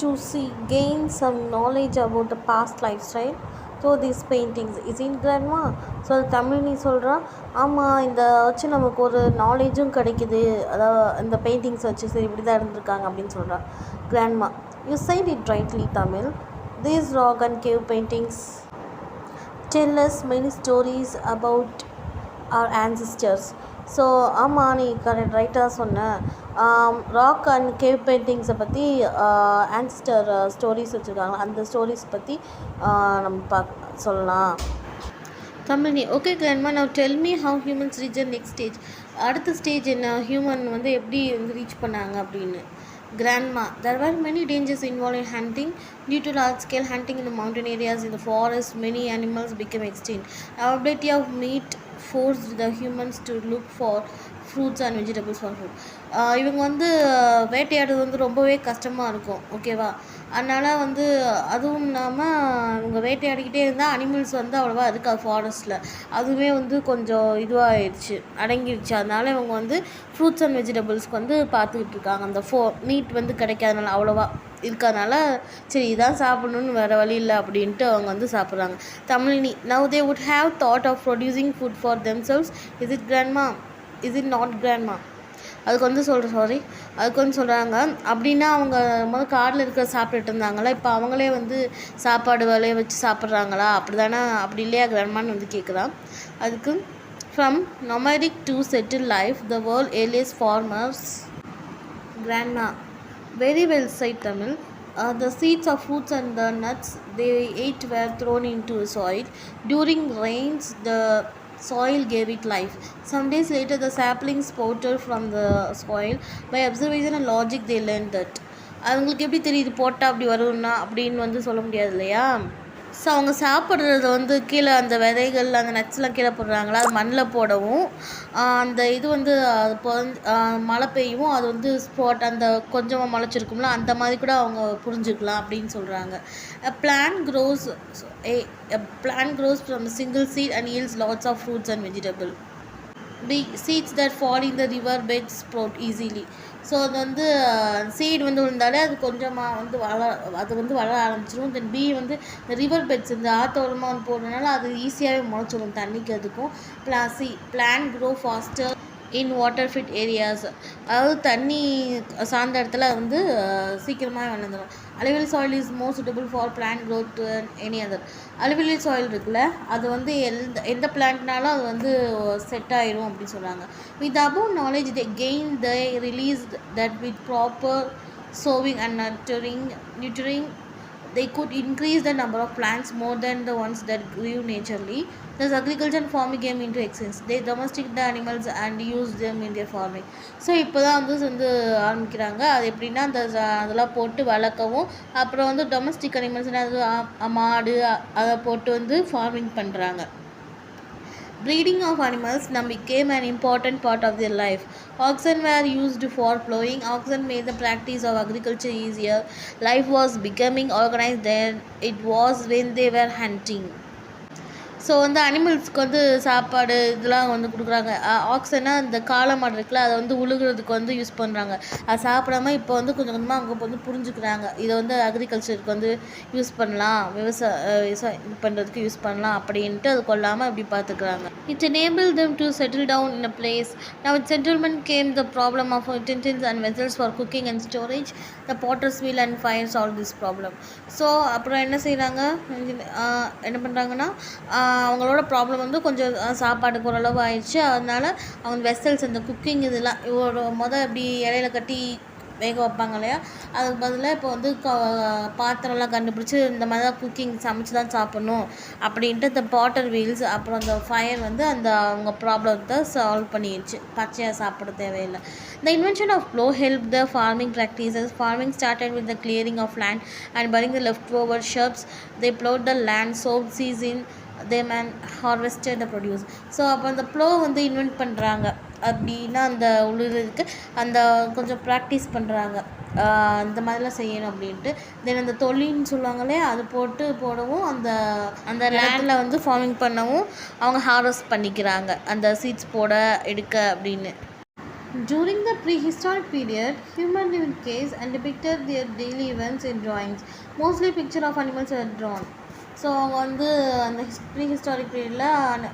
to see gain some knowledge about the past lifestyle through these paintings. Is it grandma? So Tamizhini சொல்கிறா, ஆமாம், இந்த வச்சு நமக்கு ஒரு நாலேஜும் கிடைக்குது, அதாவது இந்த பெயிண்டிங்ஸ் வச்சு சரி இப்படி தான் இருந்திருக்காங்க அப்படின்னு சொல்கிறா grandma. You said it rightly, Tamil. These rock and cave paintings tell us many stories about our ancestors. So ஆமாம், நீ ரைட்டாக சொன்ன. ராக் அண்ட் கேவ் பெயிண்டிங்ஸை பற்றி ஆன்சிஸ்டர் ஸ்டோரிஸ் வச்சுருக்காங்க. அந்த ஸ்டோரிஸ் பற்றி நம்ம சொல்லலாம். Tamizhini, okay grandma, now tell me how humans reach the next stage. அடுத்த ஸ்டேஜ் என்ன, ஹியூமன் வந்து எப்படி வந்து ரீச் பண்ணாங்க அப்படின்னு. Grandma, there were many dangers involved in hunting. Due to large-scale hunting in the mountain areas, in the forest, many animals became extinct. Availability of meat forced the humans to look for fruits and vegetables for food. இவங்க வந்து வேட்டையாடுறது வந்து ரொம்பவே கஷ்டமாக இருக்கும், ஓகேவா? அதனால் வந்து அதுவும் இல்லாமல் இவங்க வேட்டையாடிக்கிட்டே இருந்தால் அனிமல்ஸ் வந்து அவ்வளோவா இருக்காது ஃபாரஸ்ட்டில். அதுவே வந்து கொஞ்சம் இதுவாகிடுச்சு, அடங்கிடுச்சு. அதனால் இவங்க வந்து ஃப்ரூட்ஸ் அண்ட் வெஜிடபிள்ஸ்க்கு வந்து பார்த்துக்கிட்டு இருக்காங்க. அந்த மீட் வந்து கிடைக்காதனால அவ்வளோவா இருக்கிறதுனால சரி இதான் சாப்பிடணுன்னு வேறு வழி இல்லை அப்படின்ட்டு அவங்க வந்து சாப்பிட்றாங்க. Tamilini, now they would have thought of producing food for themselves. Is it grandma? Is it not grandma? அதுக்கு வந்து சொல்கிறாங்க, அப்படின்னா அவங்க காட்டில் இருக்கிற சாப்பிட்டுட்டு இருந்தாங்களா, இப்போ அவங்களே வந்து சாப்பாடு விளைய வச்சு சாப்பிட்றாங்களா, அப்படி தானே, அப்படி இல்லையா கிராண்ட்மான்னு வந்து கேட்குறான். அதுக்கு from nomadic to settled life, the world earliest farmers. Grandma, very well said, Tamil. The seeds of fruits and the nuts they ate were thrown into the soil. During rains, the soil gave it life. Some days later, the saplings sprouted from the soil. By observation and logic, they learned that. அவங்களுக்கு எப்படி தெரியுது போட்டால் அப்படி வரும்னா அப்படின்னு வந்து சொல்ல முடியாது இல்லையா? ஸோ அவங்க சாப்பிட்றது வந்து கீழே அந்த விதைகள் அந்த நட்ஸ்லாம் கீழே போடுறாங்களா, அது மண்ணில் போடவும் அந்த இது வந்து மழை பெய்யவும் அது வந்து ஸ்பாட் அந்த கொஞ்சமாக முளைச்சிருக்கும்ல, அந்த மாதிரி கூட அவங்க புரிஞ்சுக்கலாம் அப்படின்னு சொல்கிறாங்க. A plant grows from a single seed and yields lots of fruits and vegetables. The seeds that fall in the river beds sprout easily. So அது வந்து சீடு வந்து விழுந்தாலே அது கொஞ்சமாக வந்து வளர ஆரம்பிச்சிடும். தென் பி வந்து இந்த ரிவர் பெட்ஸ் இந்த ஆத்தோரமாக வந்து போடுறதுனால அது ஈஸியாகவே முளைச்சிடும் தண்ணிக்கு. அதுக்கும் plant grow faster in water fit areas, அதாவது தண்ணி சார்ந்த இடத்துல வந்து சீக்கிரமாக வளர்ந்துடும். Alluvial soil is more suitable for plant growth to any other. Alluvial soil இருக்குல்ல, அது வந்து எந்த பிளான்ட்னாலும் அது வந்து செட் ஆயிரும் அப்படின்னு சொல்கிறாங்க. With above knowledge they gain they released that with proper sowing and nurturing they could increase the number of plants more than the ones that grew naturally. Thus agriculture and farming came into existence. They domesticated the animals and used them in their farming. So இப்போ தான் வந்து ஆரம்பிக்கிறாங்க. அது எப்படின்னா அதெல்லாம் போட்டு வளர்க்கவும், அப்புறம் வந்து டொமஸ்டிக் அனிமல்ஸ்னால் அது மாடு அதை போட்டு வந்து ஃபார்மிங் பண்ணுறாங்க. Breeding of animals now became an important part of their life. Oxen were used for plowing. Oxen made the practice of agriculture easier. Life was becoming organized than it was when they were hunting. So வந்து அனிமல்ஸ்க்கு வந்து சாப்பாடு இதெல்லாம் வந்து கொடுக்குறாங்க. ஆக்ஸன்னா அந்த காளை மாடு இருக்குல்ல, அதை வந்து உழுகுறதுக்கு வந்து யூஸ் பண்ணுறாங்க. அது சாப்பிடாம இப்போ வந்து கொஞ்சம் கொஞ்சமாக அவங்க வந்து புரிஞ்சுக்கிறாங்க. இதை வந்து அக்ரிகல்ச்சருக்கு வந்து யூஸ் பண்ணலாம், விவசாயம் இது பண்ணுறதுக்கு யூஸ் பண்ணலாம் அப்படின்ட்டு அது கொல்லாமல் அப்படி பார்த்துக்கிறாங்க. It enable them to settle down in a place. Now with settlement came the problem of utensils and vessels for cooking and storage. The potter's wheel and fire solved this problem. So அப்புறம் என்ன செய்கிறாங்க, என்ன பண்ணுறாங்கன்னா, அவங்களோட problem வந்து கொஞ்சம் சாப்பாட்டுக்கு ஓரளவு ஆயிடுச்சு. அதனால் அவங்க வெசல்ஸ் அந்த குக்கிங் இதெல்லாம் அப்படி இலையில கட்டி வேக வைப்பாங்க இல்லையா, அதுக்கு பதிலாக இப்போ வந்து பாத்திரம்லாம் கண்டுபிடிச்சி இந்த மாதிரி தான் குக்கிங் சமைச்சு தான் சாப்பிட்ணும் அப்படின்ட்டு இந்த பாட்டர் வீல்ஸ் அப்புறம் அந்த ஃபயர் வந்து அந்த அவங்க ப்ராப்ளத்தை சால்வ் பண்ணிடுச்சு. பச்சையாக சாப்பிட தேவையில்லை. The invention of plow helped the farming practices. Farming started with the clearing of land and burning the leftover shrubs. They plowed the land, sowed seeds in them and harvested the produce. So அப்போ அந்த flow வந்து invent பண்ணுறாங்க அப்படின்னா அந்த உழுதுக்கு அந்த கொஞ்சம் practice பண்ணுறாங்க, இந்த மாதிரிலாம் செய்யணும் அப்படின்ட்டு. தென் அந்த தொழில்னு சொல்லுவாங்களே, அது போடவும் அந்த அந்த லேண்டில் வந்து ஃபார்மிங் பண்ணவும் அவங்க ஹார்வெஸ்ட் பண்ணிக்கிறாங்க அந்த சீட்ஸ் போட எடுக்க அப்படின்னு. During the prehistoric period, humans lived caves and depicted their daily events in drawings. Mostly pictures of animals were drawn. So அவங்க வந்து அந்த ப்ரீஹிஸ்டாரிக் பீரியடில்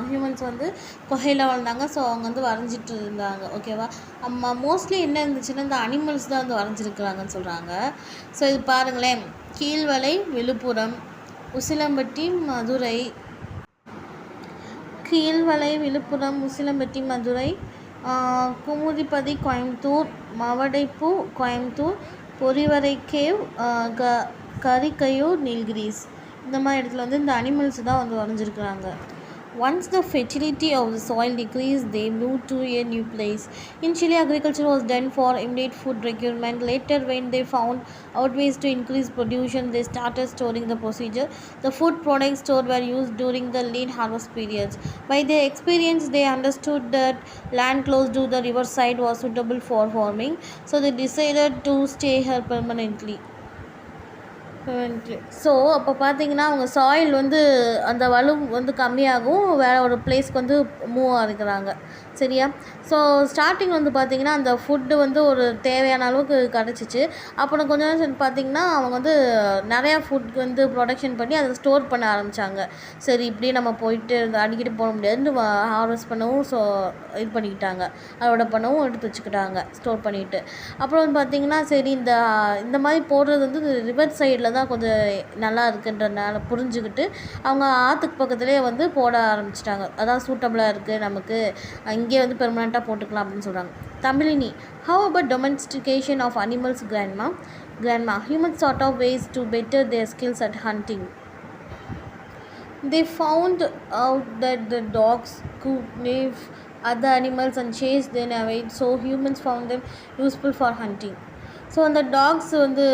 ஹியூமன்ஸ் வந்து குகையில் வாழ்ந்தாங்க. ஸோ அவங்க வந்து வரைஞ்சிட்டு இருந்தாங்க. ஓகேவா, மோஸ்ட்லி என்ன இருந்துச்சுன்னா இந்த அனிமல்ஸ் தான் வந்து வரைஞ்சிருக்கிறாங்கன்னு சொல்கிறாங்க. ஸோ இது பாருங்களேன், கீழ்வளை விழுப்புரம், உசிலம்பட்டி மதுரை, கீழ்வளை விழுப்புரம், உசிலம்பட்டி மதுரை, குமுதிப்பதி கோயம்புத்தூர், மவடைப்பூ கோயம்புத்தூர், பொறிவரை கேவ் கரிக்கையூர் நீல்கிரிஸ், இந்த மாதிரி இடத்துல வந்து இந்த அனிமல்ஸ் தான் வந்து வரைஞ்சிருக்கிறாங்க. Once the fertility of the soil decreased, they moved to a new place. Initially, agriculture was done for immediate food requirement. Later, when they found out ways to increase production, they started storing the procedure. The food products stored were used during the late harvest periods. By their experience, they understood that land close to the riverside was suitable for farming, so they decided to stay here permanently. So அப்போ பார்த்தீங்கன்னா அவங்க soil வந்து அந்த வலு வந்து கம்மியாகும், வேறு ஒரு பிளேஸ்க்கு வந்து மூவ் ஆகிக்கிறாங்க. சரியா, ஸோ ஸ்டார்டிங் வந்து பார்த்திங்கன்னா அந்த ஃபுட்டு வந்து ஒரு தேவையான அளவுக்கு கிடச்சிச்சு. அப்புறம் கொஞ்ச நேரம் பார்த்திங்கன்னா அவங்க வந்து நிறையா ஃபுட் வந்து ப்ரொடக்ஷன் பண்ணி அதை ஸ்டோர் பண்ண ஆரம்பித்தாங்க. சரி, இப்படியே நம்ம போயிட்டு அடிக்கிட்டு போக முடியாதுன்னு ஹார்வெஸ்ட் பண்ணவும் ஸோ இது பண்ணிக்கிட்டாங்க, அதோட பண்ணவும் எடுத்து வச்சுக்கிட்டாங்க ஸ்டோர் பண்ணிவிட்டு. அப்புறம் வந்து பார்த்திங்கன்னா சரி இந்த மாதிரி போடுறது வந்து ரிவர் சைடில் தான் கொஞ்சம் நல்லா இருக்குன்றதுனால புரிஞ்சுக்கிட்டு அவங்க ஆற்றுக்கு பக்கத்துலேயே வந்து போட ஆரம்பிச்சிட்டாங்க. அதான் சூட்டபுளாக இருக்குது, நமக்கு இங்கே வந்து பெர்மனெண்ட்டாக போட்டுக்கலாம் அப்படின்னு சொல்கிறாங்க. Tamizhini, how about domestication of animals grandma humans sought out ways to better their skills at hunting. They found out that the dogs could sniff other animals and chase them away, so humans found them useful for hunting. So அந்த tax வந்து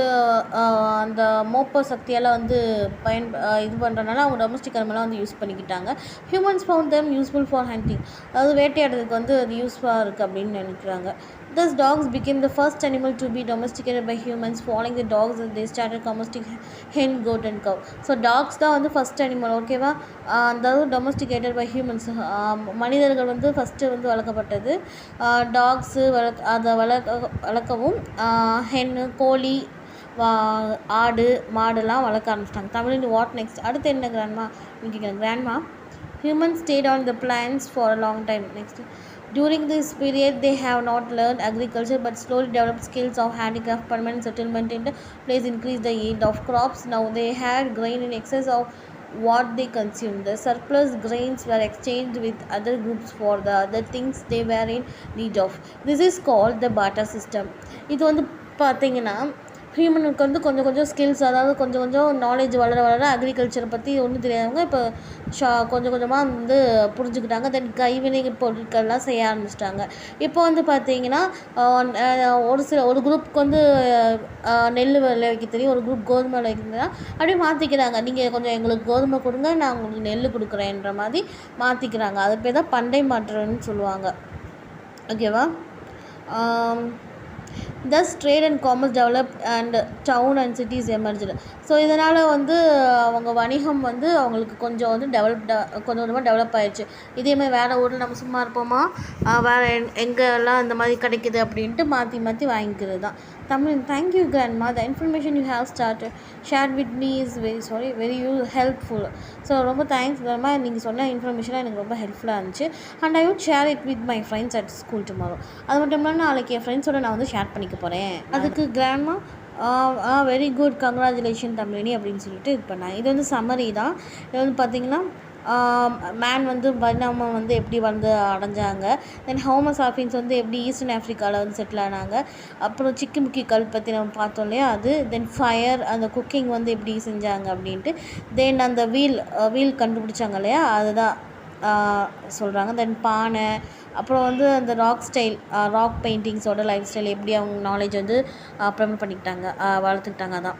அந்த மோப்ப சக்தியால் வந்து இது பண்ணுறதுனால அவங்க domestic அனிமலாக வந்து யூஸ் பண்ணிக்கிட்டாங்க. Humans found them useful for hunting, அதாவது வேட்டையாடுறதுக்கு வந்து அது யூஸ்ஃபுல்லாக இருக்குது அப்படின்னு நினைக்கிறாங்க. Thus dogs became the first animal to be domesticated by humans. Following the dogs, they started domesticating hen, goat and cow. So dogs தான் வந்து ஃபஸ்ட் அனிமல். ஓகேவா, அதாவது டொமஸ்டிகேட்டட் பை ஹியூமன்ஸ், மனிதர்கள் வந்து ஃபஸ்ட்டு வந்து வளர்க்கப்பட்டது. டாக்ஸு அதை வளர்க்கவும் ஹென்னு, கோழி, ஆடு, மாடுலாம் வளர்க்க ஆரம்பிச்சிட்டாங்க. தமிழில் வாட் நெக்ஸ்ட், அடுத்து என்ன grandma humans stayed on the plains for a long time. Next, during this period they have not learned agriculture but slowly developed skills of handicraft. Permanent settlement in the place increased the yield of crops. Now they had grain in excess of what they consumed. The surplus grains were exchanged with other groups for the other things they were in need of. This is called the barter system. இது வந்து பார்த்தீங்கன்னா ஹியூமனுக்கு வந்து கொஞ்சம் skills, அதாவது கொஞ்சம் knowledge வளர அக்ரிகல்ச்சரை பற்றி ஒன்றும் தெரியாதவங்க இப்போ கொஞ்சம் கொஞ்சமாக வந்து புரிஞ்சுக்கிட்டாங்க. தென் கைவினை பொருட்கள்லாம் செய்ய ஆரம்பிச்சிட்டாங்க. இப்போ வந்து பார்த்திங்கன்னா ஒரு குரூப்புக்கு வந்து நெல் விளைவிக்க தெரியும், ஒரு குரூப் கோதுமை விளைவிக்கிறதுனா அப்படியே மாற்றிக்கிறாங்க. நீங்கள் கொஞ்சம் எங்களுக்கு கோதுமை கொடுங்க, நான் உங்களுக்கு நெல் கொடுக்குறேன்ற மாதிரி மாற்றிக்கிறாங்க. அது பேர் தான் பண்டை மாற்றம்னு சொல்லுவாங்க. ஓகேவா, thus trade and commerce developed and town and cities emerged. So இதனால் வந்து அவங்க வணிகம் வந்து அவங்களுக்கு கொஞ்சம் வந்து கொஞ்சம் கொஞ்சமாக டெவலப் ஆயிடுச்சு. இதேமாதிரி வேறு ஊரில் நம்ம சும்மா இருப்போமா, வேறு எங்கெல்லாம் இந்த மாதிரி கிடைக்குது அப்படின்ட்டு மாற்றி மாற்றி வாங்கிக்கிறது தான் Tamil. Thank you grandma, the information you have shared with me is very helpful. So ரொம்ப தேங்க்ஸ் grandma, நீங்கள் சொன்ன இன்ஃபர்மேஷனாக எனக்கு ரொம்ப ஹெல்ப்ஃபுல்லாக இருந்துச்சு. And I would share it with my friends at school tomorrow. அது மட்டும் இல்லாமல் நாளைக்கு என் ஃப்ரெண்ட்ஸோட நான் வந்து ஷேர் பண்ணிக்க போகிறேன். அதுக்கு grandma very good, congratulation Tamizhini அப்படின்னு சொல்லிட்டு இது பண்ணாங்க. இது வந்து சம்மரி தான். இது வந்து பார்த்திங்கன்னா மேன் வந்து பரிணாமம் வந்து எப்படி வந்து அடைஞ்சாங்க, தென் ஹோமோ சாப்பியன்ஸ் வந்து எப்படி ஈஸ்டர்ன் ஆஃப்ரிக்காவில் வந்து செட்டில் ஆனாங்க, அப்புறம் சிக்கிமுக்கி கல் பற்றி நம்ம பார்த்தோம் இல்லையா அது, தென் ஃபயர் அந்த குக்கிங் வந்து எப்படி செஞ்சாங்க அப்படின்ட்டு, தென் அந்த வீல் கண்டுபிடிச்சாங்க இல்லையா அதுதான் சொல்கிறாங்க. தென் பானை, அப்புறம் வந்து அந்த ராக் பெயிண்டிங்ஸோட லைஃப் ஸ்டைல் எப்படி அவங்க நாலேஜ் வந்து ப்ரமோட் பண்ணிக்கிட்டாங்க, வளர்த்துக்கிட்டாங்க. அதான்